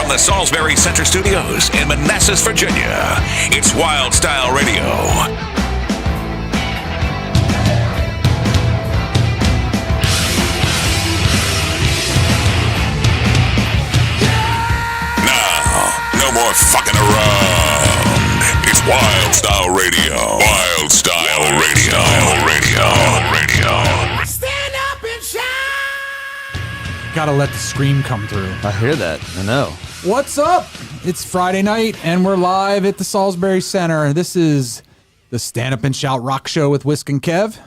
From the Salisbury Center Studios in Manassas, Virginia, it's Wild Style Radio. No more fucking around. It's Wild Style Radio. Wild Style Radio. Stand up and shout. Gotta let the scream come through. I hear that. I know. What's up? It's Friday night, and we're live at the Salisbury Center. This is the Stand Up and Shout Rock Show with Whisk and Kev.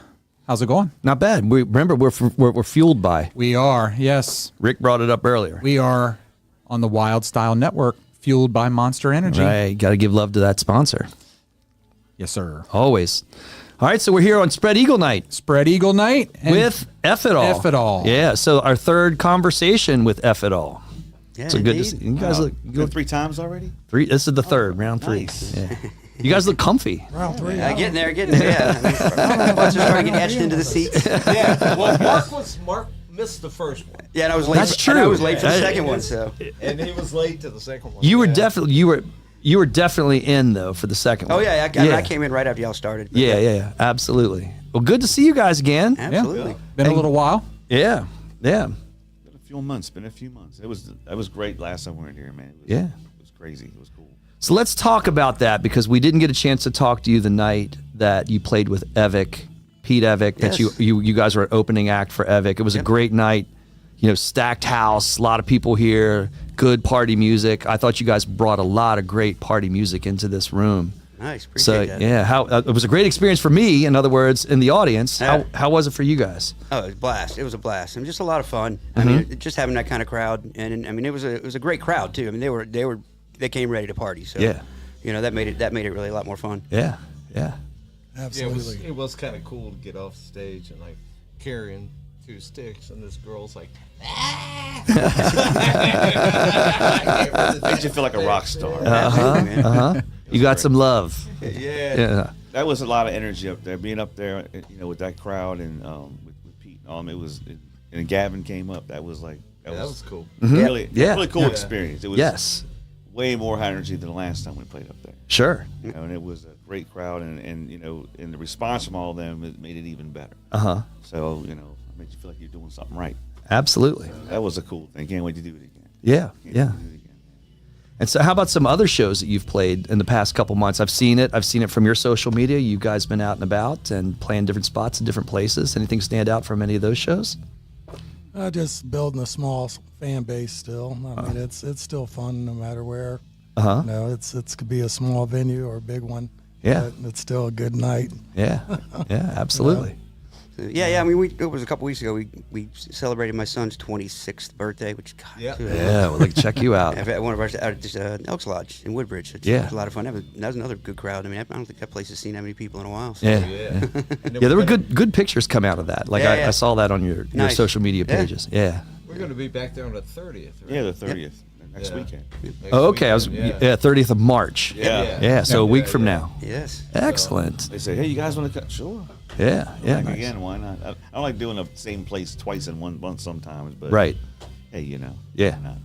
How's it going? Not bad. We're fueled by. We are, yes. Rick brought it up earlier. We are on the Wild Style Network, fueled by Monster Energy. Right. Got to give love to that sponsor. Yes, sir. Always. All right, so we're here on Spread Eagle Night. Spread Eagle Night. With F It All. F It All. Yeah, so our third conversation with F It All. Yeah, so good to see you guys. Look 3 times already. This is the third, round 3. Nice. Yeah. You guys look comfy. Round 3. Getting there. Yeah. Let's just try to get etched into the seats. Yeah. Well, Mark missed the first one. Yeah, and I was late. That's true. And I was late for the second one. So. And he was late to the second one. You were definitely in though for the second one. Oh yeah, I came in right after y'all started. Yeah, absolutely. Well, good to see you guys again. Absolutely. Yeah. Been a little while. Yeah. Been a few months. That was great last time we were in here, man. It was crazy. It was cool. So let's talk about that because we didn't get a chance to talk to you the night that you played with Pete Evick. Yes. That you guys were an opening act for Evick. It was a great night. You know, stacked house, a lot of people here, good party music. I thought you guys brought a lot of great party music into this room. Nice, appreciate that. Yeah, it was a great experience for me. In other words, in the audience. Yeah. How was it for you guys? Oh, it was a blast. It was a blast. I mean, just a lot of fun. I mean, just having that kind of crowd, and I mean, it was a great crowd too. I mean, they came ready to party. So Yeah. you know, that made it really a lot more fun. Yeah. Absolutely. Yeah, it was kind of cool to get off stage and like carrying 2 sticks, and this girl's like, Made you feel like a rock star. You got some love. yeah. That was a lot of energy up there. Being up there, you know, with that crowd and with Pete, and Gavin came up. That was cool. really cool Yeah. experience. It was way more high energy than the last time we played up there. Sure. You know, and it was a great crowd, and you know, and the response from all of them made it even better. So you know, it made you feel like you're doing something right. Absolutely. That was a cool thing. Can't wait to do it again. Yeah. Can't wait to do it again. And so how about some other shows that you've played in the past couple months? I've seen it from your social media. You guys been out and about and playing different spots in different places. Anything stand out from any of those shows? Just building a small fan base still. I mean, it's still fun no matter where. Uh-huh. You know, it could be a small venue or a big one. Yeah. But it's still a good night. Yeah. Yeah, absolutely. Yeah. I mean, it was a couple weeks ago. We celebrated my son's 26th birthday, which God, Yeah. dude, Yeah, well, check you out. at one of our out at this Elks Lodge in Woodbridge. It was a lot of fun. That was another good crowd. I mean, I don't think that place has seen that many people in a while. So. Yeah. Yeah. Yeah, there were good pictures come out of that. Like I saw that on your Nice. social media pages. Yeah. We're going to be back there on the 30th. Right? Yeah, the 30th next Yeah. weekend. Next Oh, okay. weekend, 30th of March. Yeah. Yeah, so a week from now. Yes. Excellent. They say, hey, you guys want to cut? Sure. Yeah. Yeah. Back Nice. again, why not? I don't like doing the same place twice in 1 month sometimes, but Right. hey, you know. Yeah. why not?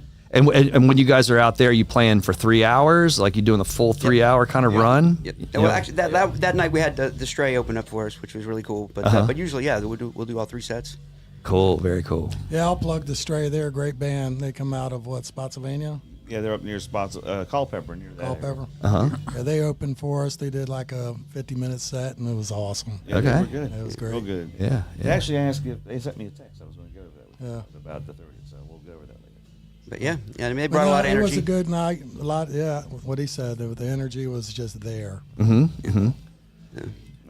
And when you guys are out there, you playing for 3 hours? Like you doing the full 3 hour kind of run? Yeah. You Well, know? actually, that night we had the Stray open up for us, which was really cool. But usually, we'll do all 3 sets. Cool. Very cool. Yeah, I'll plug the Stray. They're a great band. They come out of Spotsylvania? Yeah, they're up near spots, Culpeper near that. Culpeper. Uh-huh. Yeah, they opened for us. They did like a 50-minute set, and it was awesome. Yeah, Okay. they were good. It was great. Real good. Yeah. They Yeah. actually asked if they sent me a text. I was going to go over that with Yeah. you about the 30th, so we'll go over that later. But yeah, I mean, they brought a lot of It was energy. a good night. A lot, yeah. What he said, the energy was just there.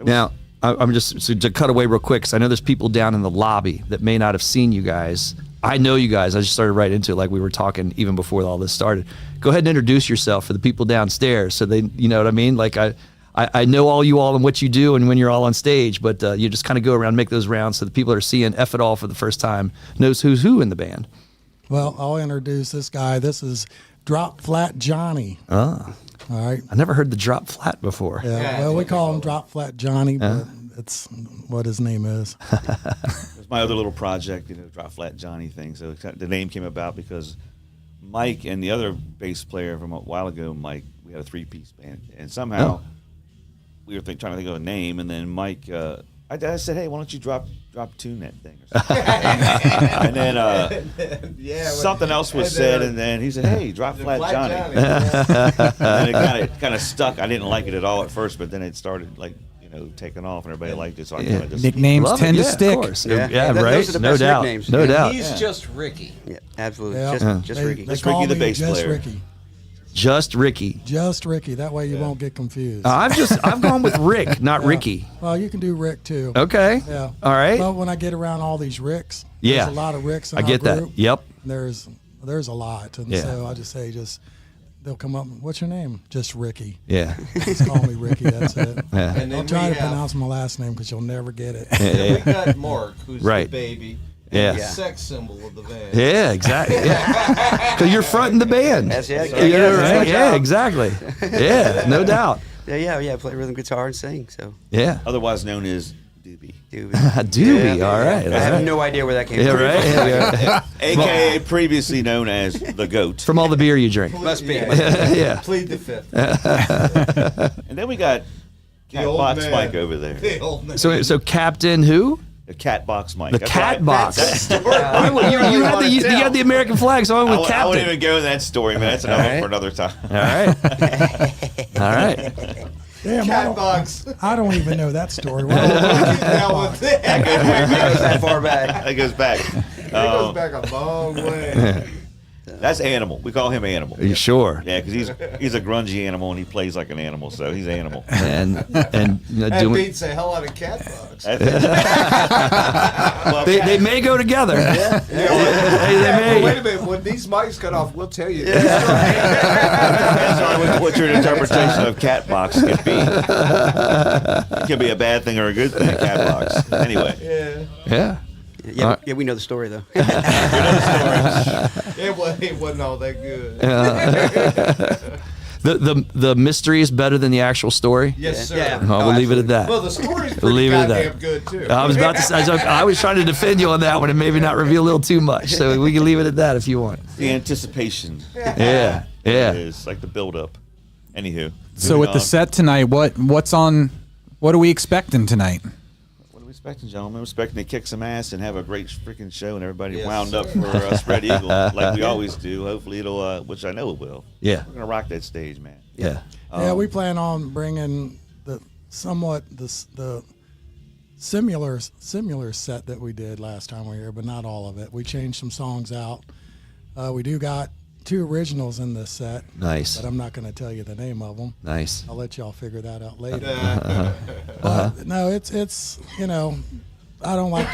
Now, I'm just so to cut away real quick because I know there's people down in the lobby that may not have seen you guys. I know you guys. I just started right into it like we were talking even before all this started. Go ahead and introduce yourself for the people downstairs so they, you know what I mean? Like I know all you all and what you do and when you're all on stage, but you just kind of go around, make those rounds so the people that are seeing F It All for the first time knows who's who in the band. Well, I'll introduce this guy. This is Drop Flat Johnny. Ah, All right. I never heard the drop flat before. Yeah. Well, we call him Drop Flat Johnny, but it's what his name is. It's my other little project, Drop Flat Johnny thing. So the name came about because Mike and the other bass player from a while ago, Mike, we had a 3-piece band, and somehow we were trying to think of a name, and then Mike, I said, hey, why don't you drop tune that thing or something? And then something else was said, and then he said, hey, drop Flat Johnny. And it kind of stuck. I didn't like it at all at first, but then it started taking off, and everybody liked it. So I kind of just nicknames tend to stick. Of course. Yeah, right. Those are the No best doubt. nicknames. No doubt. He's just Ricky. Yeah, absolutely. Yeah. Just Ricky. They Just call Ricky the me bass just player. Ricky. Just Ricky. Just Ricky. That way you won't get confused. I've gone with Rick, not Ricky. Well, you can do Rick too. Okay. Yeah. All right. But when I get around all these Ricks, Yeah. there's a lot of Ricks in I our get that. group. Yep. There's a lot, and Yeah. so I just say they'll come up. What's your name? Just Ricky. Yeah. Just call me Ricky. That's it. Yeah. And then Don't try we to have, pronounce my last name because you'll never get it. we got Mark, who's Right. the baby. Yeah. The Yeah. sex symbol of the band. Yeah, exactly. Yeah. Because you're fronting the band. That's it. Yeah, That's my right. Yeah, job. exactly. Yeah, no doubt. Yeah. Play rhythm guitar and sing. So Yeah. otherwise known as Doobie, Doobie, all right. I have no idea where that came Yeah, from. right. Yeah. aka previously known as the Goat. From all the beer you drink. Must be. Yeah. Plead the fifth. And then we got Cat old Box man. Mike over there. The old man. So Captain who? The Cat Box Mike. The That's Cat why- Box. that's- You had the American flag, so I went with I wouldn't Captain. even go in that story, man. That's another for another time. All right. All right. Damn, Cat box. I don't even know that story. Down with that. It goes that far back. That goes back. It goes back a long way. That's Animal. We call him Animal. Are you sure? Yeah, because he's a grungy animal and he plays like an animal, so he's Animal. And That doing. beats the hell out of Cat Box. That's it. Well, They may go together. They may. Wait a minute. When these mics cut off, we'll tell you. That's what your interpretation of Cat Box could be. It could be a bad thing or a good thing, Cat Box. Anyway. Yeah. Yeah, we know the story though. It wasn't all that good. The mystery is better than the actual story. Yes, sir. Yeah. Oh, we'll leave it at that. Well, the story's We'll pretty leave it at goddamn that. good too. I was about to say, I was trying to defend you on that one and maybe not reveal a little too much. So we can leave it at that if you want. The anticipation Yeah. Yeah. is like the build-up. Anywho. So with the set tonight, what are we expecting tonight? What are we expecting, gentlemen? We're expecting to kick some ass and have a great freaking show and everybody Yes, wound sir. up for Spread Eagle like we always do. Hopefully it'll, which I know it will. Yeah. We're going to rock that stage, man. Yeah. Yeah, we plan on bringing the similar set that we did last time we were here, but not all of it. We changed some songs out. We do got 2 originals in this set. Nice. But I'm not going to tell you the name of them. Nice. I'll let y'all figure that out later. But no, it's I don't like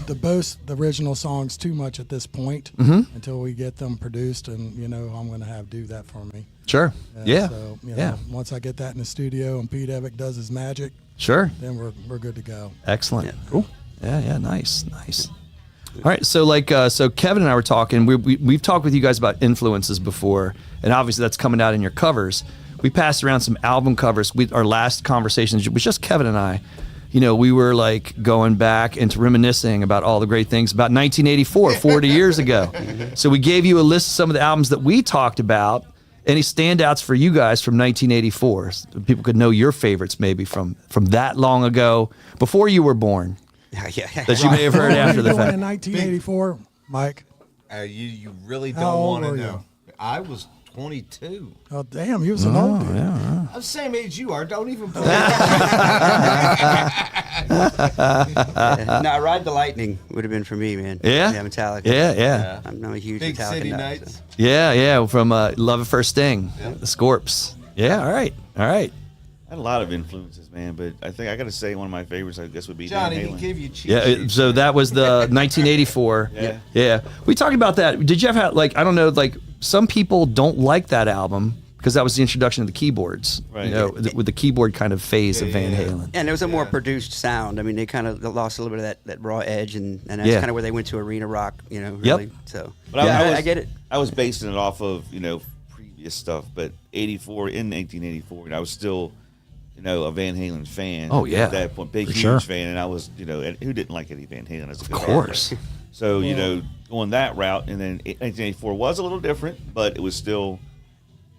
to boast the original songs too much at this point until we get them produced, and I'm going to have do that for me. Sure. Yeah. So Yeah. once I get that in the studio and Pete Evick does his magic, Sure. then we're good to go. Excellent. Cool. Yeah. Nice. All right. So so Kevin and I were talking. We've talked with you guys about influences before, and obviously that's coming out in your covers. We passed around some album covers. Our last conversations was just Kevin and I. We were like going back into reminiscing about all the great things about 1984, 40 years ago. So we gave you a list of some of the albums that we talked about. Any standouts for you guys from 1984? So people could know your favorites maybe from that long ago, before you were born, Yeah. that you may have heard What were after you the doing fact. in 1984, Mike? You really How don't old want to were you? know. I was 22. Oh, damn, he was an old dude. I'm the same age you are. Don't even believe No, Ride the Lightning would have been for me, man. Yeah? Yeah, Metallica. Yeah. I'm a huge Big Metallica City nut, Nights. so. Yeah, from Love at First Sting, the Scorps. Yeah, all right. I had a lot of influences, man, but I think I got to say one of my favorites, I guess, would be Johnny, Van he Halen. gave you cheat Yeah, sheets. so that was the 1984. Yeah. We talked about that. Did you have, I don't know, some people don't like that album because that was the introduction of the keyboards, Right. with the keyboard kind of phase of Van Halen. And it was a more produced sound. I mean, they kind of lost a little bit of that raw edge, and that's Yeah. kind of where they went to arena rock, really. So, But yeah, I get it. I was basing it off of, previous stuff, but in 1984, I was still, a Van Halen fan. Oh, yeah. At that point, big, For huge sure. fan, and I was, and who didn't like Eddie Van Halen as a Of guitar course. player? So, going that route, and then 1984 was a little different, but it was still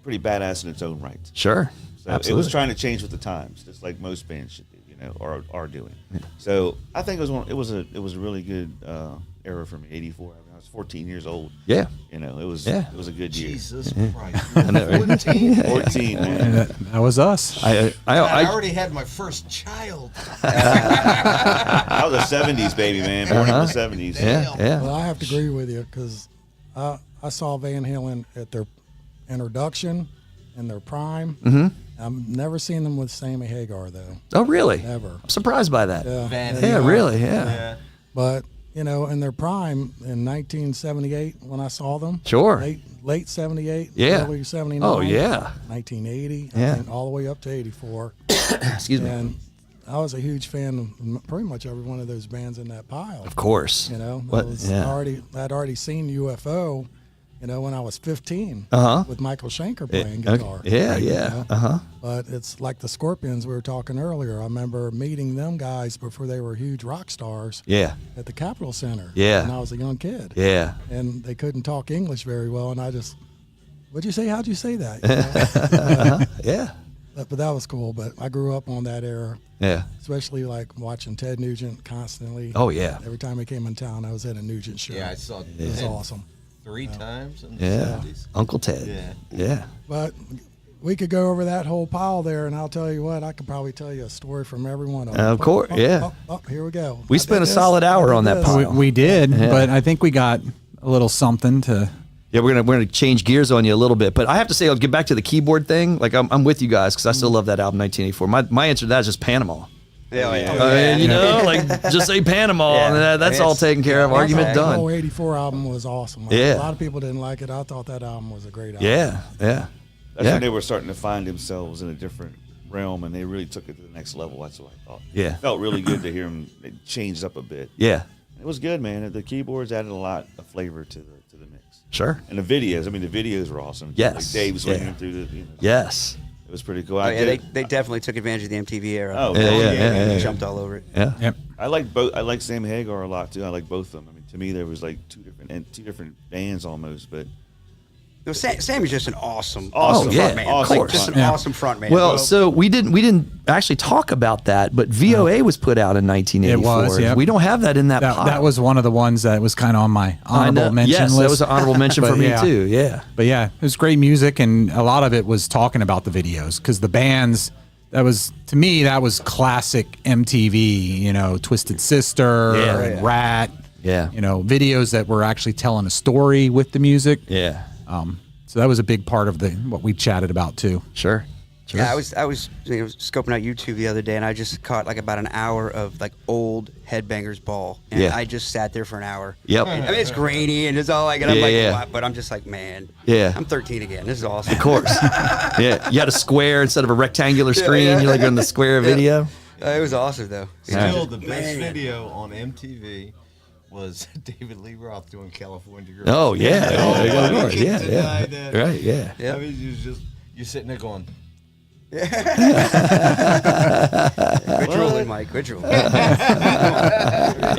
pretty badass in its own right. Sure. So Absolutely. it was trying to change with the times, just like most bands should do, or are doing. So I think it was a really good era for me. 84. I mean, I was 14 years old. Yeah. It was Yeah. it was a good year. Jesus Christ. I know, right? 14, man. That was us. I already had my first child. I was a 70s baby, man. Born in the 70s. yeah. Well, I have to agree with you because I saw Van Halen at their introduction and their prime. Mm-hmm. I've never seen them with Sammy Hagar though. Oh, really? Never. I'm surprised by that. Yeah, Really? Yeah. But in their prime in 1978 when I saw them. Sure. Late 78. Yeah. Early 79. Oh, yeah. 1980. Yeah. And all the way up to 84. Excuse me. And I was a huge fan of pretty much every one of those bands in that pile. Of course. I'd already seen UFO, when I was 15 with Michael Schenker playing guitar. Yeah. But it's like the Scorpions we were talking earlier. I remember meeting them guys before they were huge rock stars Yeah. at the Capitol Center. Yeah. When I was a young kid. Yeah. And they couldn't talk English very well, and I just, what'd you say? How'd you say that? Yeah. But that was cool. But I grew up on that era. Yeah. Especially like watching Ted Nugent constantly. Oh, yeah. Every time he came in town, I was at a Nugent show. Yeah, I saw It was awesome. 3 times in the Yeah. 70s. Uncle Ted. Yeah. But we could go over that whole pile there, and I'll tell you what, I could probably tell you a story from every one of them. Of course, yeah. Here we go. We spent a solid hour on that pile. We did, but I think we got a little something to. Yeah, we're gonna change gears on you a little bit, but I have to say, I'll get back to the keyboard thing. Like I'm with you guys because I still love that album, 1984. My answer to that is just Panama. Just say Panama, and that's all taken care of. Argument The done. whole 84 album was awesome. Yeah. A lot of people didn't like it. I thought that album was a great album. Yeah. That's when they were starting to find themselves in a different realm, and they really took it to the next level. That's what I thought. Yeah. It felt really good to hear them. It changed up a bit. Yeah. It was good, man. The keyboards added a lot of flavor to the mix. Sure. And the videos. I mean, the videos were awesome. Yes. Like Dave swinging through the. Yes. It was pretty cool. They definitely took advantage of the MTV era. Oh, yeah. Jumped all over it. Yeah. Yep. I like both. I like Sam Hagar a lot too. I like both of them. I mean, to me, there was like two different bands almost, but. Sammy's just an awesome yeah, front man. of course. Just an awesome front man. Well, so we didn't actually talk about that, but VOA was put out in 1984. It was, yep. We don't have that in that pile. That was one of the ones that was kind of on my honorable mention yes, list. that was an honorable mention for But me yeah. too. Yeah. But yeah, it was great music, and a lot of it was talking about the videos because the bands. That was, to me, that was classic MTV. Twisted Sister and Rat. Yeah. Videos that were actually telling a story with the music. Yeah. So that was a big part of what we chatted about too. Sure. Yeah, I was scoping out YouTube the other day, and I just caught like about an hour of like old Headbangers Ball, and Yeah. I just sat there for an hour. Yep. I mean, it's grainy and it's all like, and I'm Yeah, like, yeah. what? But I'm just like, man. Yeah. I'm 13 again. This is awesome. Of course. Yeah. You had a square instead of a rectangular screen. You're like on the square video. It was awesome though. Still, the best video on MTV was David Lee Roth doing California Girls. Oh, yeah. Oh, Nobody can yeah. deny that. Right. Yeah. Yeah. I mean, you're sitting there going, Quit drooling, Mike. Quit drooling. Don't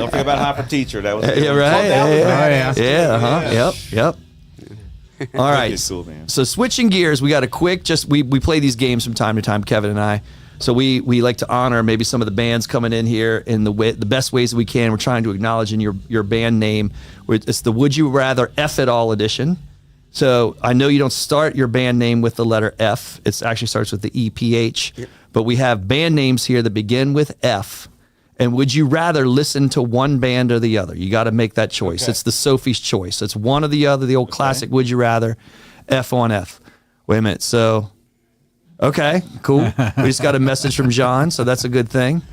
forget about Hopper Teacher. That was Yeah. Right. yeah. Yeah. Yep. All right. It's cool, man. So switching gears, we got a quick. We play these games from time to time, Kevin and I. So we like to honor maybe some of the bands coming in here in the best ways that we can. We're trying to acknowledge in your band name. It's the Would You Rather F It All edition. So I know you don't start your band name with the letter F. It actually starts with the EPH. Yep. But we have band names here that begin with F. And would you rather listen to one band or the other? You got to make that choice. Okay. It's the Sophie's choice. It's one or the other, the old classic Would You Rather, F on F. Wait a minute. So... Okay, cool. We just got a message from John, so that's a good thing.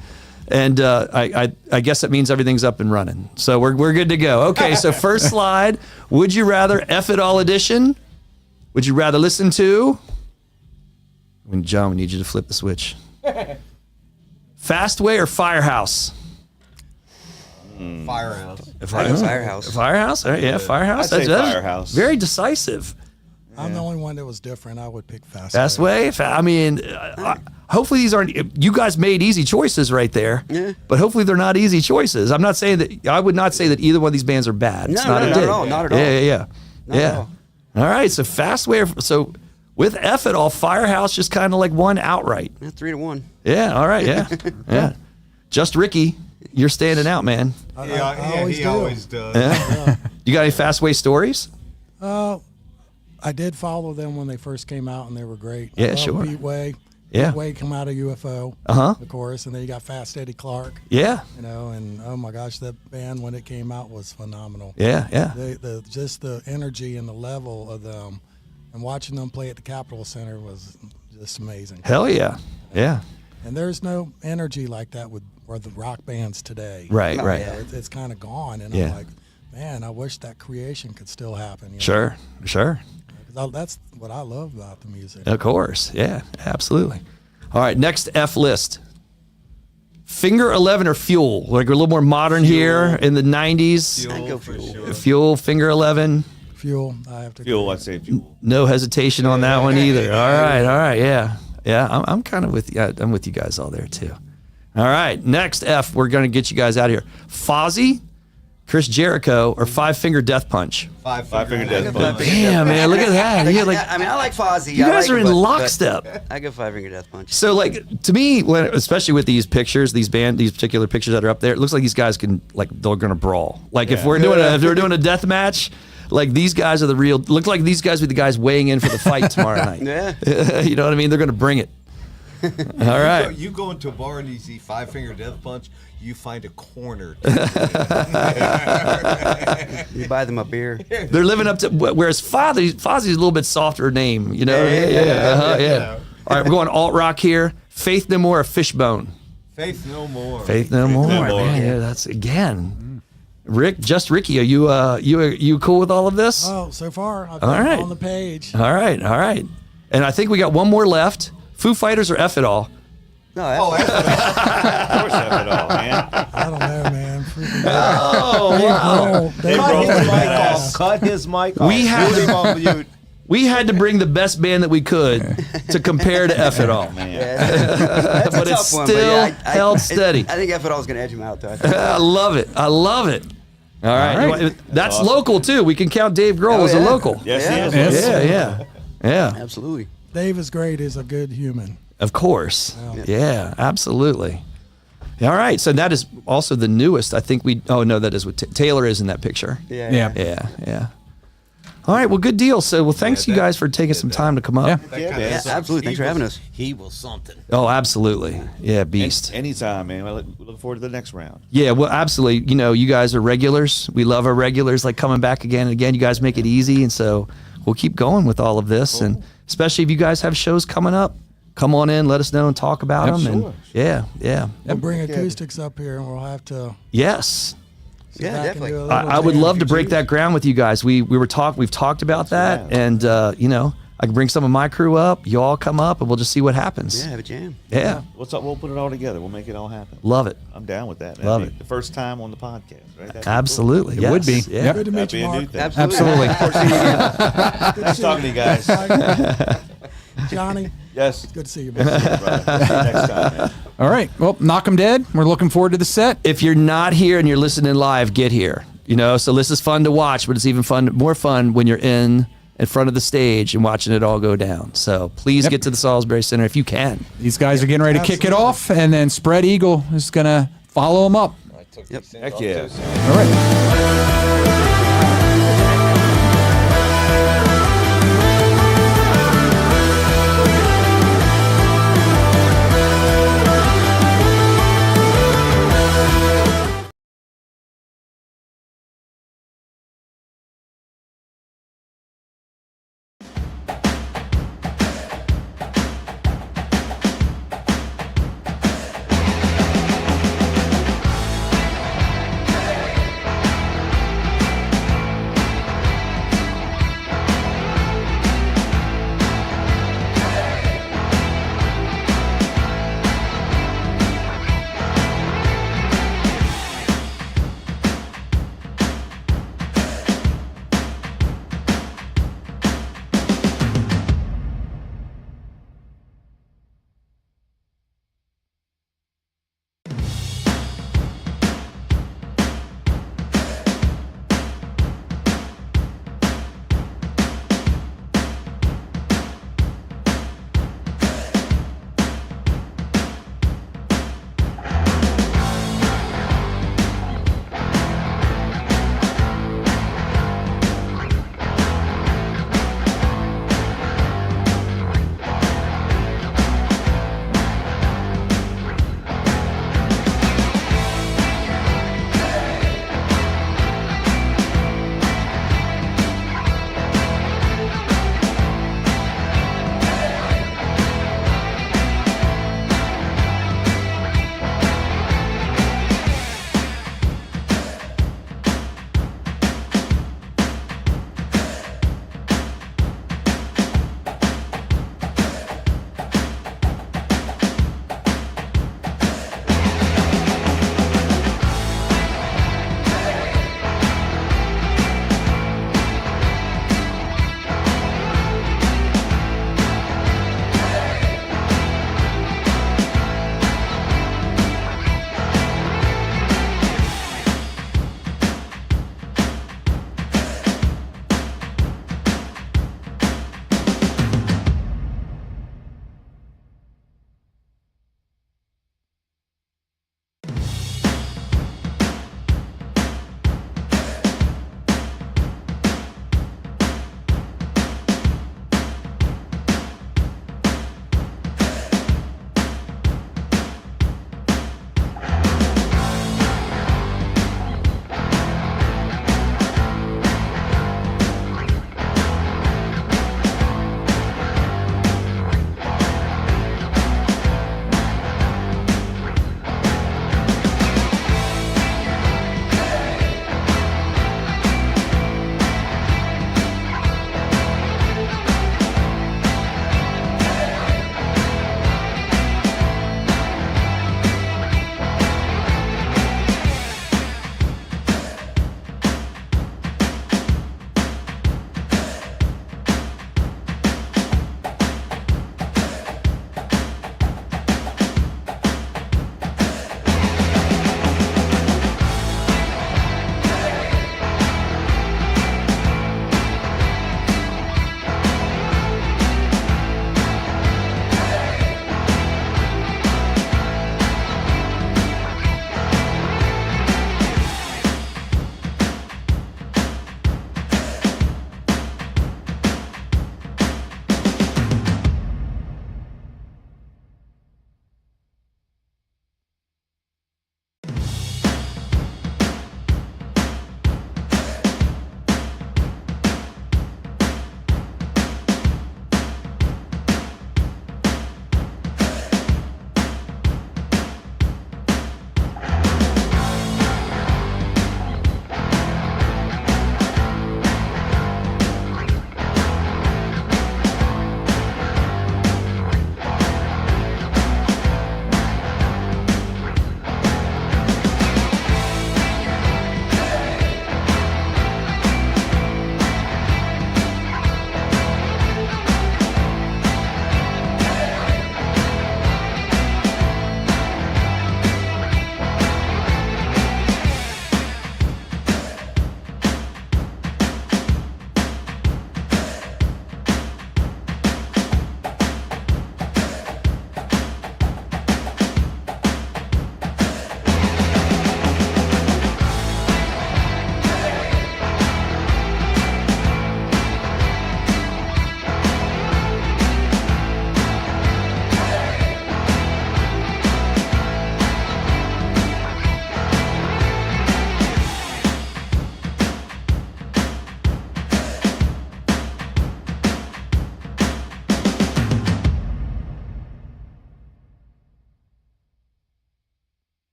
And I guess that means everything's up and running. So we're good to go. Okay, so first slide. Would you rather F It All edition? Would you rather listen to? John, we need you to flip the switch. Fastway or Firehouse? Firehouse. Firehouse. Firehouse? All right, yeah, Firehouse. I'd say Firehouse. Very decisive. I'm the only one that was different. I would pick Fast Way. I mean, hopefully these aren't. You guys made easy choices right there. Yeah. But hopefully they're not easy choices. I'm not saying that. I would not say that either one of these bands are bad. It's not not at all. Not at all. Yeah. At all. All right. So Fastway. So with F it all, Firehouse just kind of like won outright. Yeah, 3-1. Yeah. All right. Yeah. Yeah. Just Ricky, you're standing out, man. He always does. Yeah. You got any Fastway stories? I did follow them when they first came out, and they were great. Yeah, I love sure. Pete Way. Yeah. Pete Way come out of UFO, of course, and then you got Fast Eddie Clark. Yeah. You know, and oh my gosh, that band when it came out was phenomenal. Yeah. Yeah. Just the energy and the level of them, and watching them play at the Capitol Center was just amazing. Hell yeah. Yeah. And there's no energy like that with the rock bands today. Right. You Right. know, it's kind of gone, and Yeah. I'm like, man, I wish that creation could still happen. You know? Sure. 'Cause that's what I love about the music. Of course. Yeah, absolutely. All right, next F list. Finger 11 or Fuel. Like we're a little more modern here in the 90s. I'd go for Fuel. sure. Fuel, Finger 11. Fuel, I have to Fuel, agree. I'd say Fuel. No hesitation on that one either. All right, yeah. Yeah, I'm kind of with you. I'm with you guys all there too. All right, next F, we're going to get you guys out of here. Fozzy, Chris Jericho, or Five Finger Death Punch. Five Finger Death Punch. Damn, man, look at that. You, like, I mean, I like Fozzy. you I guys like are him, in but lockstep. I go Five Finger Death Punch. So, like, to me, especially with these pictures, these particular pictures that are up there, it looks like these guys they're gonna brawl. Like, if we're doing a death match, like these guys are the real. Look like these guys are the guys weighing in for the fight tomorrow night. Yeah. You know what I mean? They're gonna bring it. All right. You go into a bar and you see Five Finger Death Punch, you find a corner. You buy them a beer. They're living up to. Whereas Fozzy's a little bit softer name. You know? Yeah. All right, we're going alt rock here. Faith No More or Fishbone. Faith No More. Faith No More. No More. Man, yeah, that's again. Ricky, are you cool with all of this? Oh, so far, I've All got right. it on the page. All right. And I think we got one more left. Foo Fighters or F It All? No, that's Of course, F it all, man. I don't know, man. Freaking Oh, wow. Dave Cut Grohl his was mic badass. off. Cut his mic off. We had Put him to- on mute. We had to bring the best band that we could to compare to F It All. that's But a it's tough one, still yeah, held steady. I think F it all is going to edge him out, though. I think. I love it. All right. That's awesome. local, too. We can count Dave Grohl Oh, as a yeah. local. Yes, he is. Yes. Yeah. Absolutely. Dave is great. He's a good human. Of course. Yeah, absolutely. All right. So that is also the newest. I think that is what Taylor is in that picture. Yeah. Yeah. All right. Well, good deal. So, thanks you guys for taking some time to come up. Yeah. Yeah, absolutely. Thanks for having us. He was something. Oh, absolutely. Yeah, beast. Anytime, man. We look forward to the next round. Yeah, well, absolutely. You know, you guys are regulars. We love our regulars, like coming back again and again. You guys make it easy, and so we'll keep going with all of this. And especially if you guys have shows coming up, come on in, let us know, and talk about them. Sure. And yeah. We'll bring acoustics up here, and we'll have to. Yes. sit Yeah, back and definitely. do a little I would jam. love to break that ground with you guys. We've talked about that, and I can bring some of my crew up. You all come up, and we'll just see what happens. Yeah, have a jam. Yeah. We'll put it all together. We'll make it all happen. Love it. I'm down with that. Man. Love That'd be it. The first time on the podcast, right? That'd be cool. Absolutely. It would be. Yeah. Yep. Good to That'd meet be you, a new Mark. thing. Absolutely. Nice talking to you guys. Johnny, Yes. good to see you, man. Brother. See you next time, man. All right. Well, knock 'em dead. We're looking forward to the set. If you're not here and you're listening live, get here. So this is fun to watch, but it's even more fun when you're in front of the stage and watching it all go down. So please get to the Salisbury Center if you can. These guys are getting ready to kick it off, and then Spread Eagle is going to follow them up. Heck yeah. All right.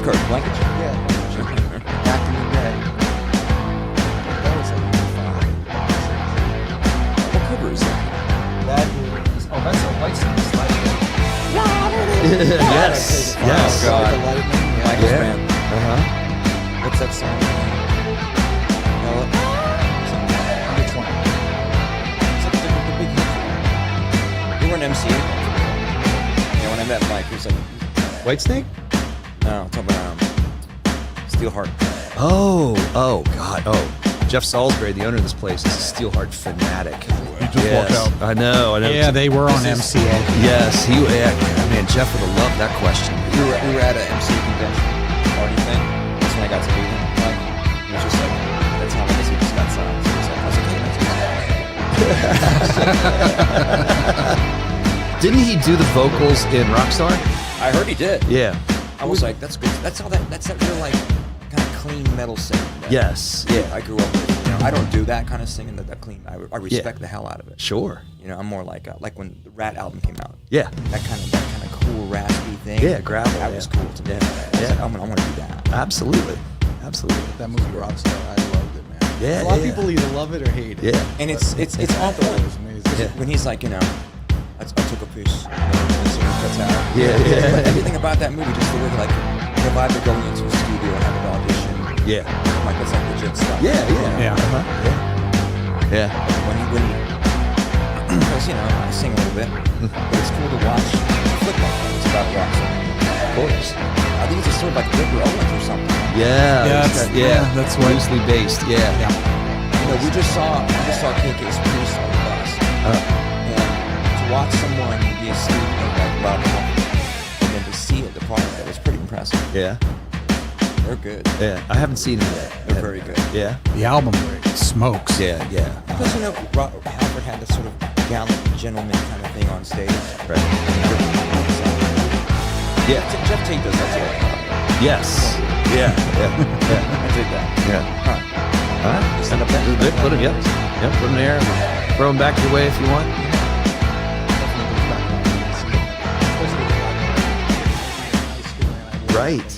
Kurt Blankenship. Yeah. Back in the day. That was like 5. What cover is that? That is. Oh, that's a Whitesnake slide. Yes. Yes. Oh, God. The Lightning. Michael's Yeah. band. What's that song? Which one? It's like the big hit. You were an MC. Yeah, when I met Mike, he was like, Whitesnake? no, I'm talking about Steelheart. Oh, God. Oh, Jeff Salisbury, the owner of this place, is a Steelheart fanatic. He just walked out. I know. Yeah, they were on MCA. Yes, man, Jeff would have loved that question. We were at an MC convention party thing. That's when I got to meet him. Like, he was just like, that's how I guess he just got signed. So I was like, hey, Didn't he do the vocals in Rockstar? I heard he did. Yeah. I was like, that's good. That's that real, like, kind of clean metal singing. that Yes. Yeah. I grew up with. You know, I don't do that kind of singing, that clean. I respect the hell out of it. Sure. You know, I'm more like when the Rat album came out. Yeah. That kind of cool raspy thing. Yeah, gravel, That yeah. was cool to me. Yeah. I was like, I want to do that. Absolutely. That movie Rockstar. I loved it, man. Yeah, A lot yeah. of people either love it or hate it. Yeah. And it's on I thought point. it was amazing. Yeah. When he's like, you know, I took a piece. That's how. Yeah, yeah. But everything about that movie, just the way like the vibe of going into a studio and having an audition. Yeah. Like that's like legit stuff. Yeah. Yeah. Yeah. When you because you know I sing a little bit, but it's cool to watch flip like that. It's about rock song. Of course. I think it's a sort of like River Owens or something. Yeah. That's what- loosely based. Yeah. You know, we just saw KK's Priest on the bus, and to watch someone be a student of like Rob Halford, and then to see it, the part of it was pretty impressive. Yeah. They're good. Yeah. I haven't seen him yet. They're very good. Yeah. The album smokes. Yeah. Yeah. Because you know, Rob Halford had this sort of gallant gentleman kind of thing on stage. Right. Yeah. Jeff Tate does that too. Yes. Yeah. Yeah. I dig that. Yeah. Huh. All right. Stand up there. Put him. Yep. Put him there. Throw him back your way if you want. Right.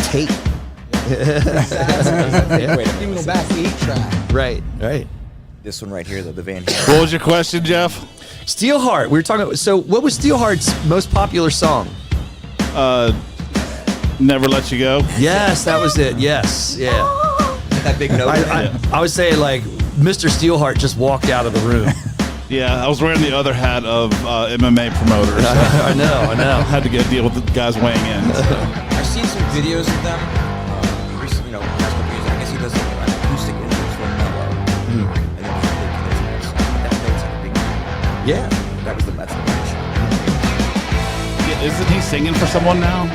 Tate. Wait a Even minute. go back 8-track. Right. This one right here, the Van Halen. What was your question, Jeff? Steelheart. We were talking about. So, what was Steelheart's most popular song? Never Let You Go. Yes, that was it. Yes. Yeah. That big note. I would say like Mr. Steelheart just walked out of the room. Yeah, I was wearing the other hat of MMA promoter. So I know. I had to deal with the guys weighing in. So. I've seen some videos of them. Recently, you know, past couple years. I guess he does like an acoustic intro from mellow, and then he connects to that song. But that note's like a big note. Yeah. That's the match. Yeah, isn't he singing for someone now?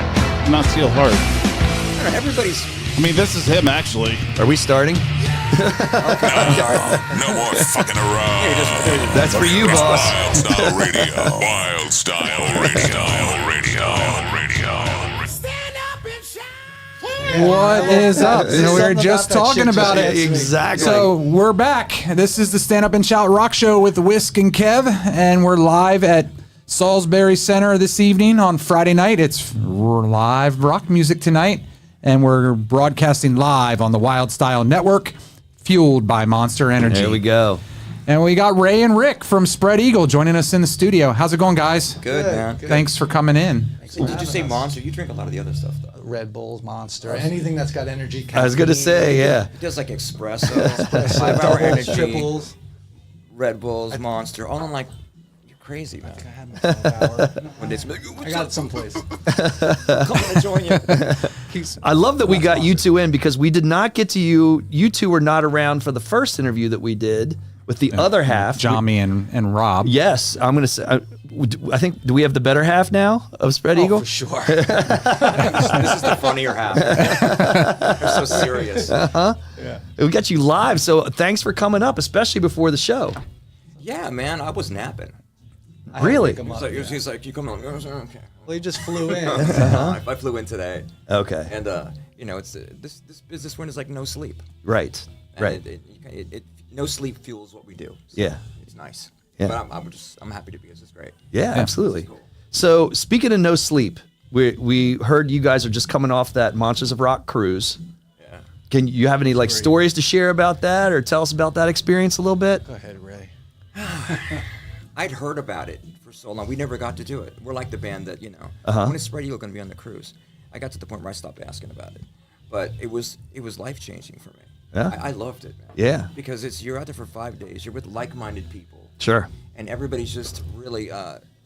Not Steelheart. I don't know, everybody's. I mean, this is him actually. Are we starting? No more fucking around. That's for you, boss. Wild Style Radio. Wild Style Radio. Stand up and shout. What is up? We were just talking about it. Exactly. So we're back. This is the Stand Up and Shout Rock Show with Whisk and Kev, and we're live at Salisbury Center this evening on Friday night. It's live rock music tonight, and we're broadcasting live on the Wild Style Network, fueled by Monster Energy. There we go. And we got Ray and Rick from Spread Eagle joining us in the studio. How's it going, guys? Good, man. Thanks for coming in. Did you say Monster? You drink a lot of the other stuff, though. Red Bulls, Monster, anything that's got energy. I was gonna say, yeah. He does like espresso, 5-hour Doubles, energy, triples. Red Bulls, Monster. All I'm like, you're crazy, man. I had my 12-hour. When they smell, I got it someplace. coming to join you. I love that we got you two in because we did not get to you. You two were not around for the first interview that we did with the other half. Jami and Rob. Yes, I'm going to say, I think, do we have the better half now of Spread Eagle? For sure. This is the funnier half. They're so serious. We got you live, so thanks for coming up, especially before the show. Yeah, man, I was napping. Really? He's like, you come on. Okay. Well, you just flew in. I flew in today. Okay. And you know, it's this business one is like no sleep. Right. And Right. It no sleep fuels what we do. So Yeah. it's nice. Yeah. But I'm happy to be. This is great. Yeah, absolutely. Cool. So speaking of no sleep, We heard you guys are just coming off that Monsters of Rock cruise. Yeah. Can you have any like stories to share about that, or tell us about that experience a little bit? Go ahead, Ray. I'd heard about it for so long. We never got to do it. We're like the band that, when is Spread Eagle going to be on the cruise? I got to the point where I stopped asking about it. But it was life-changing for me. Yeah. I loved it, man. Yeah. Because you're out there for 5 days. You're with like-minded people. Sure. And everybody's just really,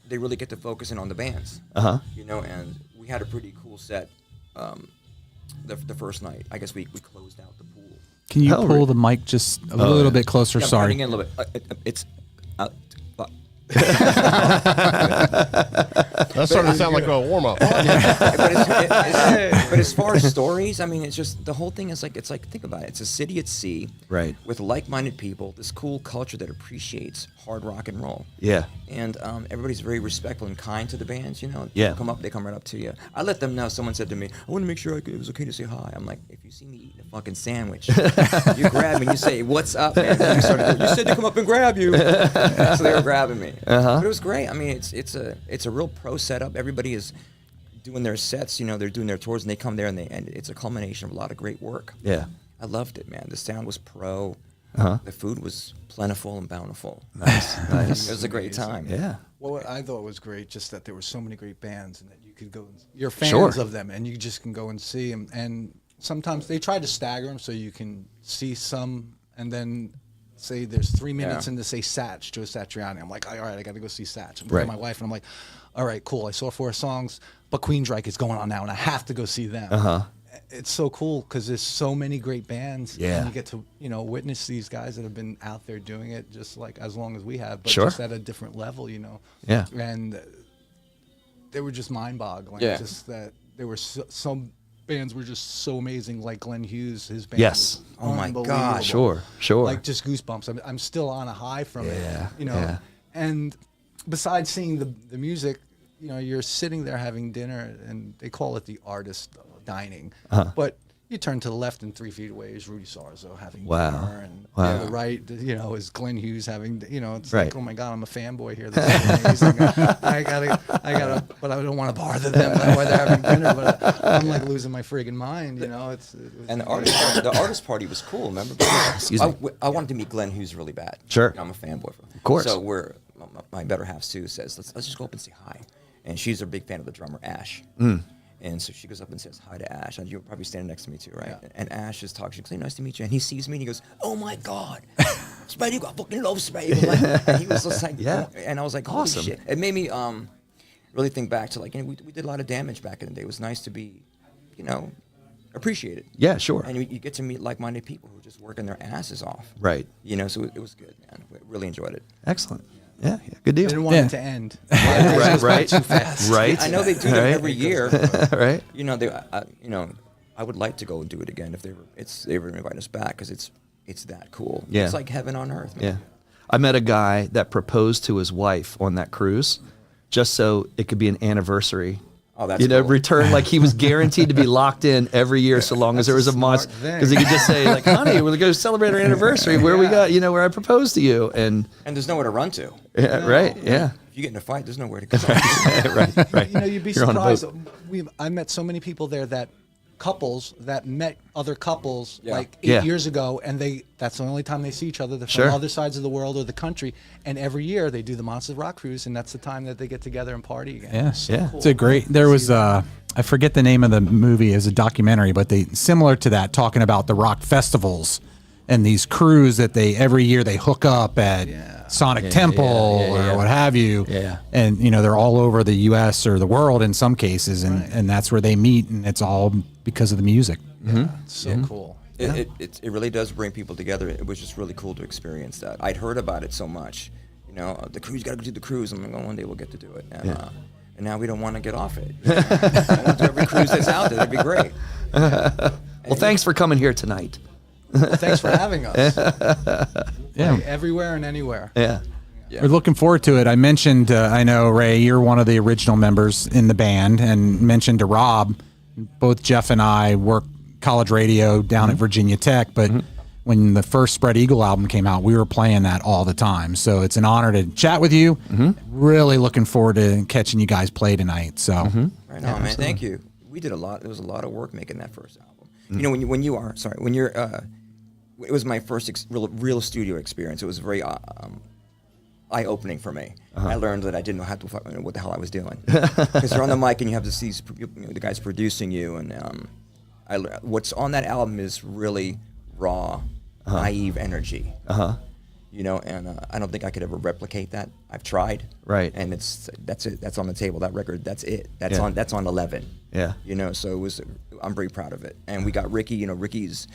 they really get to focus in on the bands. And we had a pretty cool set the first night. I guess we closed out the pool. Can you pull the mic just a little bit closer? Yeah, I'm Sorry. turning in a little bit. It's That started to sound like a warm up. but as far as stories, I mean, it's just the whole thing is like think about it. It's a city at sea, right? With like-minded people, this cool culture that appreciates hard rock and roll. Yeah. And everybody's very respectful and kind to the bands. Yeah. They come right up to you. I let them know. Someone said to me, "I want to make sure it was okay to say hi." I'm like, if you see me eating a fucking sandwich, you grab me and you say, "What's up, man?" And you said to come up and grab you. So they were grabbing me. But it was great. I mean, it's a real pro setup. Everybody is doing their sets. They're doing their tours, and they come there, and it's a culmination of a lot of great work. Yeah. I loved it, man. The sound was pro. The food was plentiful and bountiful. Nice. It was a great time. Yeah. Well, what I thought was great, just that there were so many great bands, and that you could go. You're fans Sure. of them, and you just can go and see them. And sometimes they try to stagger them so you can see some, and then say there's 3 minutes into say Satch, Joe Satriani. I'm like, all right, I got to go see Satch. I'm with my wife, and I'm like, all right, cool. I saw 4 songs, but Queensryche is going on now, and I have to go see them. It's so cool because there's so many great bands, and you get to witness these guys that have been out there doing it just like as long as we have, but just at a different level, Yeah. And they were just mind-boggling. Yeah. Just that there were some bands were just so amazing, like Glenn Hughes, his band. Yes. Was Oh my unbelievable. God. Sure. Like just goosebumps. I'm still on a high from it. Yeah. And besides seeing the music, you're sitting there having dinner, and they call it the artist dining. But you turn to the left, and 3 feet away is Rudy Sarzo having dinner, and to the right, is Glenn Hughes having. It's like, oh my God, I'm a fanboy here. This is amazing. I gotta, but I don't want to bother them while they're having dinner. But I'm like losing my friggin' mind. And the artist party was cool. Remember? Excuse me. I wanted to meet Glenn Hughes really bad. Sure. I'm a fanboy. Of course. So my better half Sue says, let's just go up and say hi, and she's a big fan of the drummer Ash. And so she goes up and says hi to Ash, and you're probably standing next to me too, right? Yeah. And Ash is talking. She goes, "Hey, nice to meet you." And he sees me, and he goes, "Oh my God, Spread Eagle! I fucking love Spread Eagle!" And he was just like, and I was like, "Holy shit!" It made me really think back to like, we did a lot of damage back in the day. It was nice to be, appreciated. Yeah, sure. And you get to meet like-minded people who are just working their asses off. Right. So it was good, man. We really enjoyed it. Excellent. Yeah, good deal. I didn't want it to end. Right. Too fast. Right. I know they do them every year. Right. I would like to go and do it again if they were inviting us back, because it's that cool. Yeah. It's like heaven on earth, man. Yeah. I met a guy that proposed to his wife on that cruise just so it could be an anniversary. Oh, that's cool. Return, like he was guaranteed to be locked in every year so long as there was a month. Because he could just say, like, honey, we're going to go celebrate our anniversary where we got, where I proposed to you. And there's nowhere to run to. Yeah, right, yeah. If you get in a fight, there's nowhere to go. right. You'd be surprised. I met so many people there couples that met other couples like 8 years ago, and that's the only time they see each other. They're from other sides of the world or the country, and every year they do the Monsters Rock Cruise, and that's the time that they get together and party again. Yes, Cool. It's a great. There was I forget the name of the movie as a documentary, but they similar to that, talking about the rock festivals and these crews that every year they hook up at Sonic Temple or what have you. Yeah. And they're all over the US or the world in some cases, and that's where they meet, and it's all because of the music. It's so cool. It really does bring people together. It was just really cool to experience that. I'd heard about it so much. The cruise, got to do the cruise. I'm like, oh, one day we'll get to do it. And now we don't want to get off it. I want to do every cruise that's out there. That'd be great. Well, thanks for coming here tonight. Well, thanks for having us. Yeah. Everywhere and anywhere. Yeah. We're looking forward to it. I mentioned, I know, Ray, you're one of the original members in the band, and mentioned to Rob, both Jeff and I work college radio down at Virginia Tech, but when the first Spread Eagle album came out, we were playing that all the time. So it's an honor to chat with you. Really looking forward to catching you guys play tonight. So Right on, man. Thank you. We did a lot. There was a lot of work making that first album. You know, when you're it was my first real studio experience. It was very eye-opening for me. I learned that I didn't know what the hell I was doing, because you're on the mic and you have the guys producing you, and what's on that album is really raw, naive energy. You know, and I don't think I could ever replicate that. I've tried. Right. And that's it. That's on the table. That record. That's it. That's on 11. Yeah. You know, so I'm very proud of it. And we got Ricky. You know, Ricky's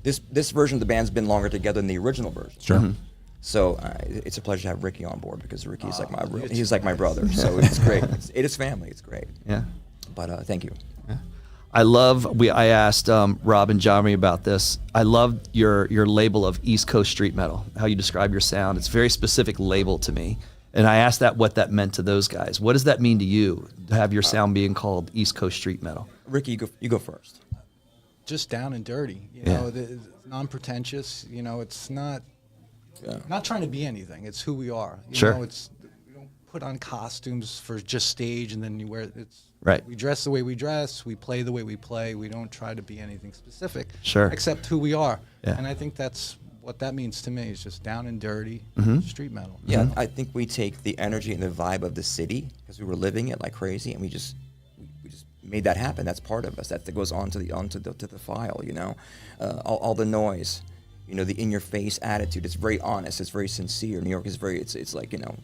this version of the band's been longer together than the original version. Sure. So it's a pleasure to have Ricky on board, because Ricky's he's like my brother. So it's great. It is family. It's great. Yeah. But thank you. I asked Rob and Johnny about this. I love your label of East Coast street metal, how you describe your sound. It's a very specific label to me. And I asked what that meant to those guys. What does that mean to you, to have your sound being called East Coast street metal? Ricky, you go first. Just down and dirty. You know, it's non-pretentious. You know, it's not trying to be anything. It's who we are. You know, we don't put on costumes for just stage and then you wear it's. Right. We dress the way we dress. We play the way we play. We don't try to be anything specific. Sure. Except who we are. Yeah. And I think that's what that means to me. Is just down and dirty street metal. Yeah, I think we take the energy and the vibe of the city, because we were living it like crazy, and we just made that happen. That's part of us. That goes onto the file. You know, all the noise. You know, the in-your-face attitude. It's very honest. It's very sincere. New York is very. It's like, you know,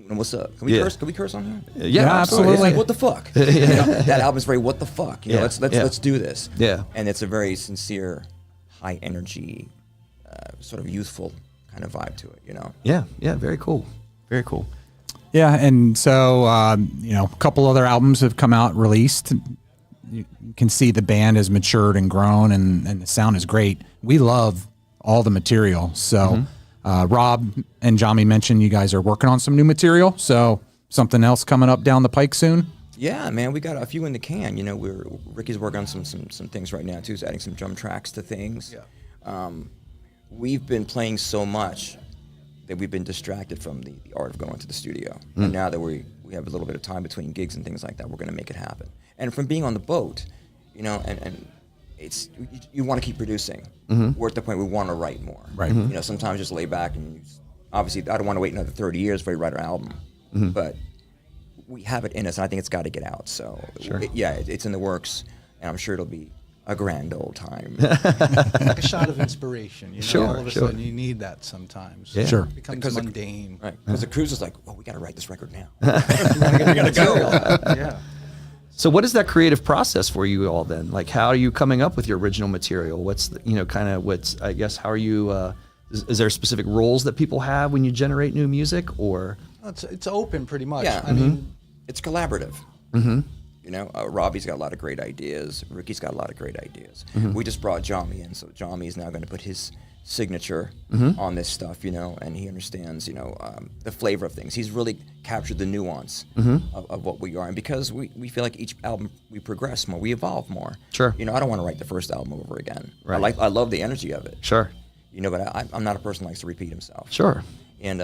what's up? Can we curse? Can we curse on here? Yeah, absolutely. It's like, what the fuck? You know, that album's very what the fuck. You know, let's do this. Yeah. And it's a very sincere, high energy, sort of youthful kind of vibe to it. You know. Yeah. Very cool. Very cool. Yeah, and so you know, a couple other albums have come out, released. You can see the band has matured and grown, and the sound is great. We love all the material. So Rob and Jami mentioned you guys are working on some new material. So something else coming up down the pike soon? Yeah, man, we got a few in the can. You know, Ricky's working on some things right now too. He's adding some drum tracks to things. Yeah. We've been playing so much that we've been distracted from the art of going to the studio. And now that we have a little bit of time between gigs and things like that, we're going to make it happen. And from being on the boat, you know, and it's you want to keep producing. We're at the point we want to write more. Right. You know, sometimes just lay back and obviously I don't want to wait another 30 years before you write an album, but we have it in us, and I think it's got to get out. So it's in the works, and I'm sure it'll be a grand old time. Like a shot of inspiration. You know, Sure, all of a sure. sudden you need that sometimes. Yeah. Sure. It becomes mundane. Right. Because the cruise is like, oh, we got to write this record now. We gotta go. Yeah. So what is that creative process for you all then? Like, how are you coming up with your original material? What's I guess, how are you, is there specific roles that people have when you generate new music, or? It's open pretty much. Yeah. I mean, It's collaborative. You know, Robbie's got a lot of great ideas. Ricky's got a lot of great ideas. We just brought Jami in, so Jami is now going to put his signature on this stuff, you know, and he understands, you know, the flavor of things. He's really captured the nuance of what we are, and because we feel like each album we progress more, we evolve more. Sure. You know, I don't want to write the first album over again. Right. I love the energy of it. Sure. You know, but I'm not a person who likes to repeat himself. Sure. And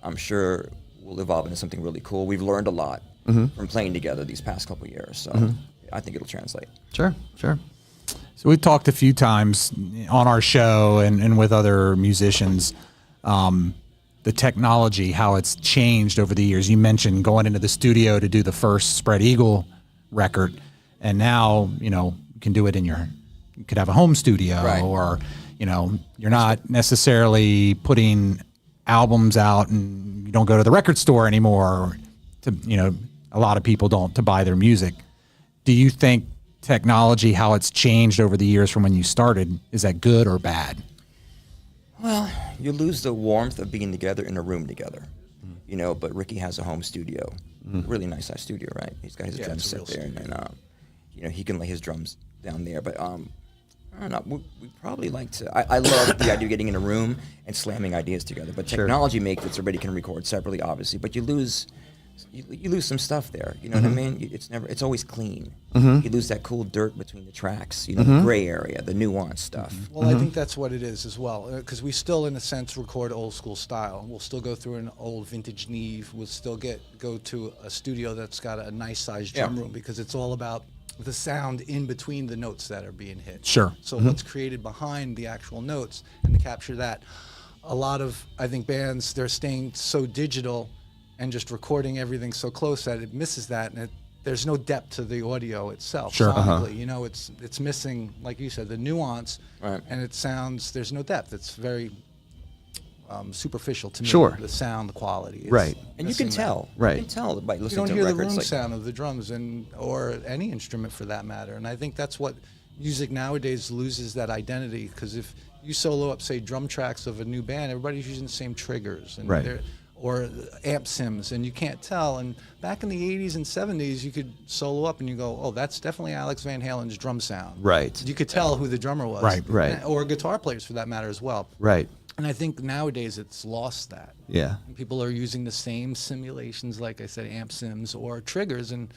I'm sure we'll evolve into something really cool. We've learned a lot from playing together these past couple of years, so I think it'll translate. Sure. So we've talked a few times on our show and with other musicians, the technology, how it's changed over the years. You mentioned going into the studio to do the first Spread Eagle record, and now, you know, you can do it you could have a home studio, Right. or, you know, you're not necessarily putting albums out and you don't go to the record store anymore to, you know, a lot of people don't, to buy their music. Do you think technology, how it's changed over the years from when you started, is that good or bad? Well, you lose the warmth of being together in a room together, you know, but Ricky has a home studio, really nice size studio, right? He's got his drum set there, and you know, he can lay his drums down there, but I don't know, we probably like to, I love the idea of getting in a room and slamming ideas together, but technology makes it so everybody can record separately, obviously, but you lose you lose some stuff there. You know what I mean? It's always clean. You lose that cool dirt between the tracks. You know, the gray area, the nuanced stuff. Well, I think that's what it is as well, because we still, in a sense, record old school style. We'll still go through an old vintage Neve. We'll still go to a studio that's got a nice sized drum room, because it's all about the sound in between the notes that are being hit. Sure. So what's created behind the actual notes, and to capture that, a lot of, I think, bands, they're staying so digital and just recording everything so close that it misses that, and there's no depth to the audio itself. Sure. Sonically, you know, it's missing, like you said, the nuance, Right. and it sounds, there's no depth. It's very superficial to me. Sure. The sound, the quality. It's Right. And you can missing that. tell. Right. You can tell by You listening don't to hear the records room like sound of the drums or any instrument for that matter. And I think that's what music nowadays loses, that identity. Because if you solo up, say, drum tracks of a new band, everybody's using the same triggers and Right. or amp sims, and you can't tell. And back in the 80s and 70s, you could solo up and you go, oh, that's definitely Alex Van Halen's drum sound. Right. You could tell who the drummer was. Right. Right. Or guitar players for that matter as well. Right. And I think nowadays it's lost that. Yeah. And people are using the same simulations, like I said, amp sims or triggers, and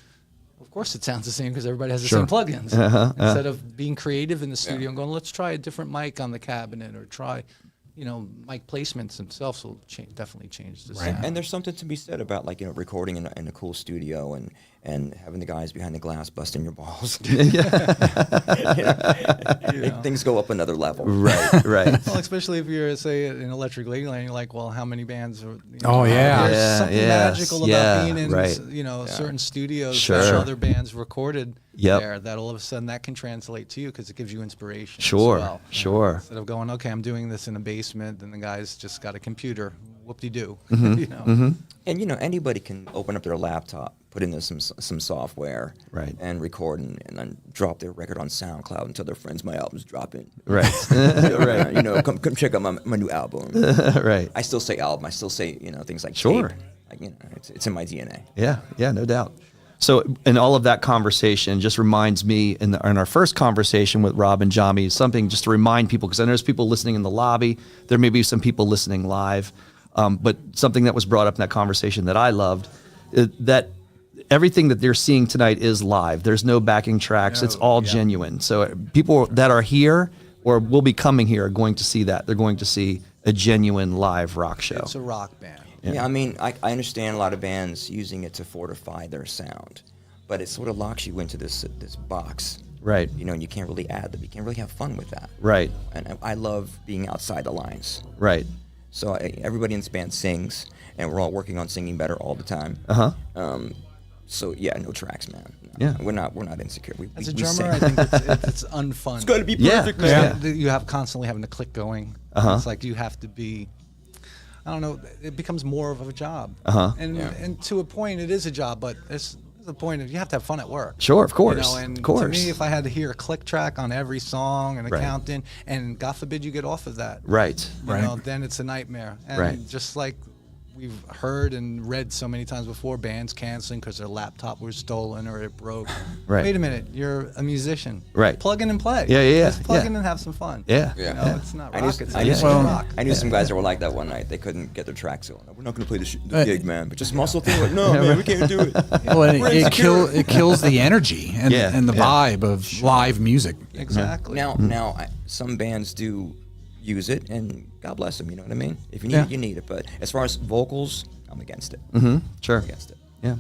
of course it sounds the same because everybody has the same plugins. Instead of being creative in the studio and going, let's try a different mic on the cabinet, or try, you know, mic placements themselves will definitely change the sound. And there's something to be said about, like, you know, recording in a cool studio and having the guys behind the glass busting your balls. Things go up another level. Right. Right. Well, especially if you're, say, in Electric Ladyland, you're like, well, how many bands are? Oh, yeah. There's Yeah, something yes, magical yeah, about being in, right. you know, certain studios Sure. that other bands recorded Yep. there. That all of a sudden that can translate to you because it gives you inspiration. Sure. As well. Sure. Instead of going, okay, I'm doing this in a basement, and the guy's just got a computer. Whoop-de-doo. Mm-hmm. You know. And, you know, anybody can open up their laptop, put in some software, Right. and record and then drop their record on SoundCloud and tell their friends my album's dropping. Right. Right. You know, come check out my new album. Right. I still say album. I still say, you know, things like Sure. tape. Like, you know, it's in my DNA. Yeah, yeah, no doubt. So, in all of that conversation, just reminds me in our first conversation with Rob and Jami, something just to remind people, because I know there's people listening in the lobby. There may be some people listening live, but something that was brought up in that conversation that I loved, that everything that they're seeing tonight is live. There's no backing tracks. It's all genuine. So people that are here or will be coming here are going to see that. They're going to see a genuine live rock show. It's a rock band. Yeah, I mean, I understand a lot of bands using it to fortify their sound, but it sort of locks you into this box. Right. You know, and you can't really add them. You can't really have fun with that. Right. And I love being outside the lines. Right. So everybody in this band sings, and we're all working on singing better all the time. So yeah, no tracks, man. No, Yeah. we're not insecure. As a we drummer, sing. I think it's unfun. It's got to be Yeah. perfect, Yeah. man. You have constantly having to click going. It's like you have to be, I don't know, it becomes more of a job. And to a point, it is a job, but there's a point of you have to have fun at work. Sure, of course. You know, and of course. to me, if I had to hear a click track on every song and a Right. count in, and God forbid you get off of that, Right. you know, then it's a nightmare. And Right. just like we've heard and read so many times before, bands canceling because their laptop was stolen or it broke. Right. Wait a minute, you're a musician. Right. Plug in and play. Yeah, yeah, yeah, Just plug yeah. in and have some fun. Yeah. You Yeah. know, it's not I rocket knew, science. Well, rock. I knew some guys that were like that one night. They couldn't get their tracks on. We're not going to play the gig, man. But just muscle through it. No, man, we can't do it. Well, and We're it insecure. kills the energy and, Yeah, and the yeah. vibe of live music. Exactly. Now, some bands do use it, and God bless them. You know what I mean? If you need Yeah. it, you need it. But as far as vocals, I'm against it. Sure. I'm against it. Yeah.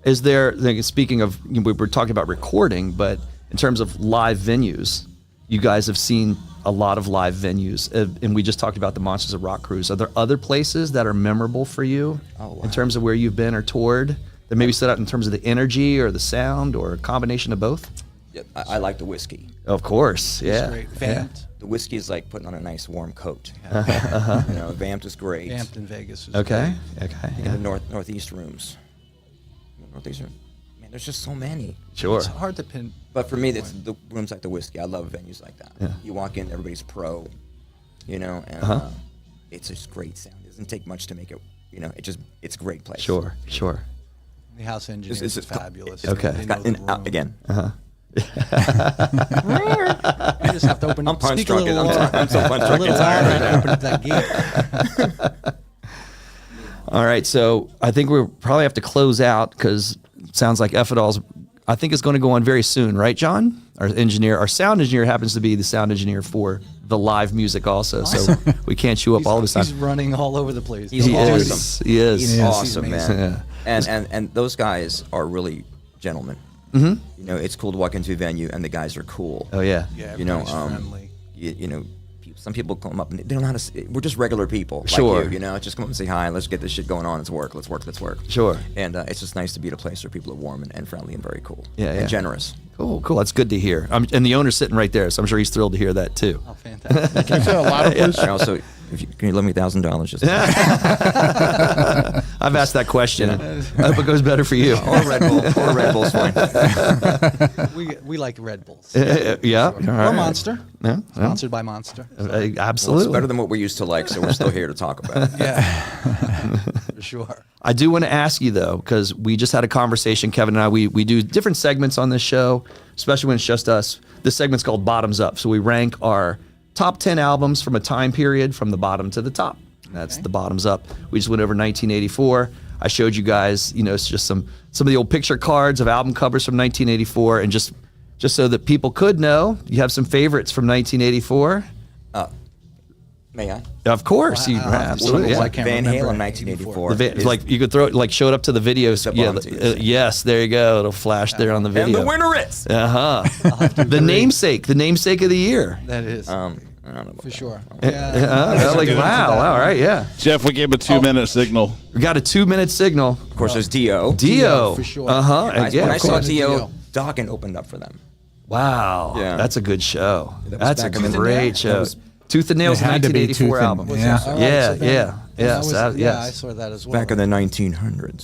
Is there, like, speaking of, we were talking about recording, but in terms of live venues, you guys have seen a lot of live venues, and we just talked about the Monsters of Rock cruise. Are there other places that are memorable for you in terms of where you've been or toured that maybe stood out in terms of the energy or the sound or a combination of both? Yeah, I like the whiskey. Of course, yeah. Great. Vamped. The whiskey is like putting on a nice warm coat. You know, Vamped is great. Vamped in Vegas. Was Okay, great. okay, And yeah. the northeast rooms. Northeast room. Man, there's just so many. Sure. It's hard to pin. But for me, it's the rooms like the whiskey. I love venues like that. Yeah. You walk in, everybody's pro, you know, and it's just great sound. It doesn't take much to make it, you know, it's a great place. Sure, sure. The house engineers It's are fabulous. Okay. They It's know got the in, out room. again. You just have to open. I'm punch speak a drunk. little I'm so punch a drunk. little It's louder tired to right open up that gate. All right, so I think we'll probably have to close out because it sounds like Effadol's, I think, is going to go on very soon, right, John? Our engineer, our sound engineer happens to be the sound engineer for the live music also, so we can't chew up all of his time. He's running all over the place. He's awesome. He is. He's awesome, man. Yeah. And those guys are really gentlemen. Mm-hmm. You know, it's cool to walk into a venue and the guys are cool. Oh yeah. Yeah, You know, everybody's friendly. you know, some people come up and they don't know how to. We're just regular people, Sure. like you know, just come up and say hi. Let's get this shit going on. Let's work. Let's work. Let's work. Sure. And it's just nice to be at a place where people are warm and friendly and very cool. Yeah, and yeah. generous. Cool. That's good to hear. And the owner's sitting right there, so I'm sure he's thrilled to hear that too. Oh, fantastic. Can you say a lot of And also, can you lend me $1,000? Just I've asked that question. I hope it goes better for you. or Red Bull. Or Red Bull's fine. we like Red Bulls. Yeah. All Or right. Monster. Yeah. Sponsored by Monster. Absolutely. It's better than what we used to like, so we're still here to talk about it. Yeah. For sure. I do want to ask you though, because we just had a conversation, Kevin and I. We do different segments on this show, especially when it's just us. This segment's called Bottoms Up. So we rank our top 10 albums from a time period from the bottom to the top. That's the Bottoms Up. We just went over 1984. I showed you guys, it's just some of the old picture cards of album covers from 1984, and just so that people could know, you have some favorites from 1984. May I? Of course, you absolutely. I Yeah. can't Van remember Halen, 1984. 1984. Like you could throw it, like show it up to the videos. The Yeah, bottom yes, there you go. It'll flash there on the And video. the winner is. The namesake of the year. That is. I don't know about for that. sure. Like wow, all right, yeah. Jeff, we gave him a 2-minute signal. We got a 2-minute signal. Of course, there's Dio. Dio, for sure. Yeah, when I of saw course. Dio, Dokken opened up for them. Wow, Yeah. that's a good show. That was That's a back in the- great that show. was- Tooth and Nail's It had to be 1984 Tooth and- album. yeah. All right, Yeah, so then- yeah, yes, I yes. saw that as well. Back in the 1900s.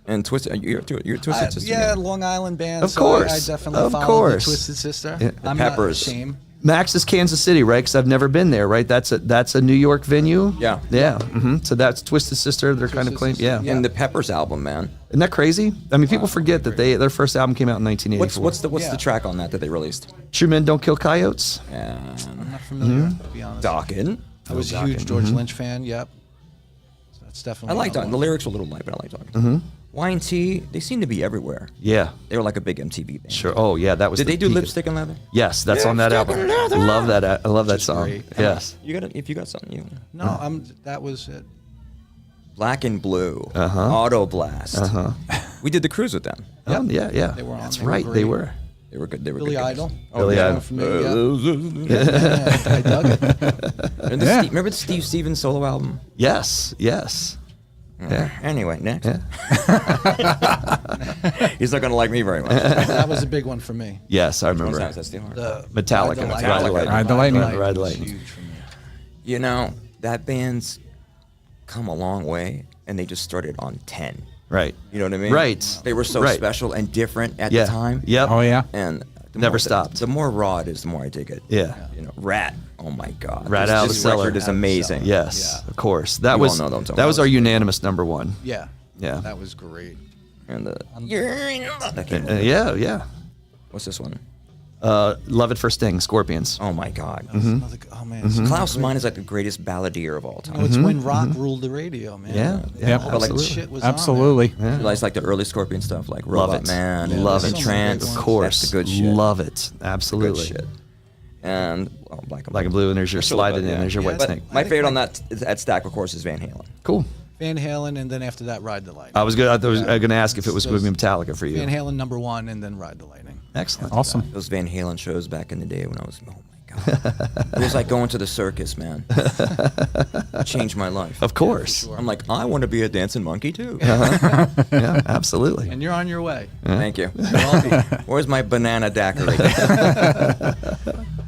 And Twisted, you're Twisted Sister. Yeah, man. Long Island band. Of so course. I definitely Of followed course. the Twisted Sister. Yeah. I'm Peppers. not ashamed. Max is Kansas City, right? Because I've never been there, right? That's a New York venue. Yeah. Yeah. So that's Twisted Sister. They're kind of claim. Sister. Yeah. And the Peppers album, man. Isn't that crazy? I mean, people forget that their first album came out in 1984. What's Yeah. the track on that they released? True Men Don't Kill Coyotes. I'm not familiar, to be honest. Dokken. I was a huge George Lynch fan. Yep. So that's I definitely. like one. Dokken. The lyrics were a little light, but I like Dokken. Y&T, they seem to be everywhere. Yeah. They were like a big MTV band. Sure. Oh yeah, that was. Did the they do peak of- Lipstick and Leather? Yes, that's on that album. Love that. I love that song. great. Yes. If you got something, you. No, that was it. Black and Blue. Auto Blast. We did the cruise with them. Oh, yeah, yeah. They were on. That's They were right. They great. were. They were good. They were Billy good guys. Idol. Billy yeah, Idol. for me, yeah. I dug it. Remember the Steve Stevens solo album? Yes. Yes. Yeah. Anyway, next. Yeah. He's not going to like me very much. That was a big one for me. Yes, I remember. That's the hard. The Metallica. Ride the Lightning. Ride the was Lightning. huge for me. You know, that band's come a long way, and they just started on 10. Right. You know what I mean? Right. They were so Right. special and different at Yeah. the time. Yep. Oh yeah. And the Never more, stopped. The more raw it is, the more I dig it. Yeah. You know, Rat. Oh my God. Rat this, Out of this the Cellar. record is amazing. Yes. Yeah. Of course. That You was all know what I'm talking that was about. our unanimous number one. Yeah. Yeah. That was great. And the that came Yeah. Yeah. What's this one? Love It for Sting. Scorpions. Oh my God. That was another, oh man. so Klaus great. Meine is like the greatest balladeer of all You time. know, it's when rock ruled the radio, man. Yeah. Yeah. Yep. All that Absolutely. shit was on there. Absolutely. You guys like the early Scorpion stuff, like Love Robot it. Man, and Love there's it. so many Trance. great Of ones. course. That's the good shit. Love it. Good Absolutely. shit. And Black and Black and Blue, and there's your slide it in. Yeah. There's your White But Snake. my favorite on that stack, of course, is Van Halen. Cool. Van Halen, and then after that, Ride the Lightning. I was going to ask if it was going to be Metallica for you. Van Halen number one, and then Ride the Lightning. Excellent. Awesome. Those Van Halen shows back in the day when I was, oh my God. It was like going to the circus, man. It changed my life. Of course. Sure. I'm like, I want to be a dancing monkey too. Yeah, absolutely. And you're on your way. Thank you. Where's my banana daiquiri?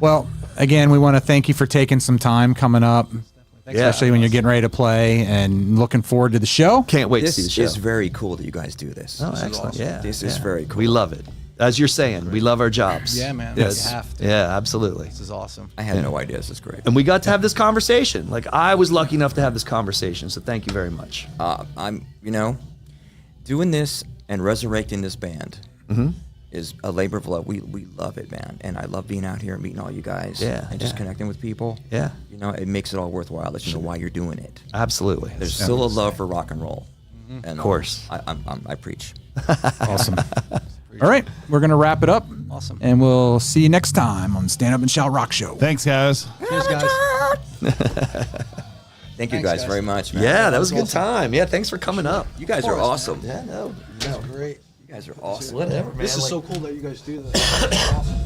Well, again, we want to thank you for taking some time coming up, especially when you're getting ready to play, and looking forward to the show. Can't wait to This see the show. is very cool that you guys do this. Oh, excellent. Yeah. This is yeah. very cool. We love it. As you're saying, we love our jobs. Yeah, man. Yes. You have to. Yeah, absolutely. This is awesome. I had no idea. This is great. And we got to have this conversation. Like, I was lucky enough to have this conversation, so thank you very much. I'm, doing this and resurrecting this band is a labor of love. We love it, man, and I love being out here and meeting all you guys. Yeah, and just yeah. connecting with people. Yeah. You know, it makes it all worthwhall. That you know why you're doing it. Absolutely. There's still a love for rock and roll. Mm-hmm. And Of course. I preach. Awesome. All right, we're gonna wrap it up. Awesome. And we'll see you next time on Stand Up and Shout Rock Show. Thanks, guys. Cheers, guys. Thank you Thanks, guys guys. very much, man. Yeah, that was a good time. Yeah, thanks for coming up. You guys are awesome. Yeah, no. That's great. You guys are awesome. Whatever, man. This is Like- so cool that you guys do this.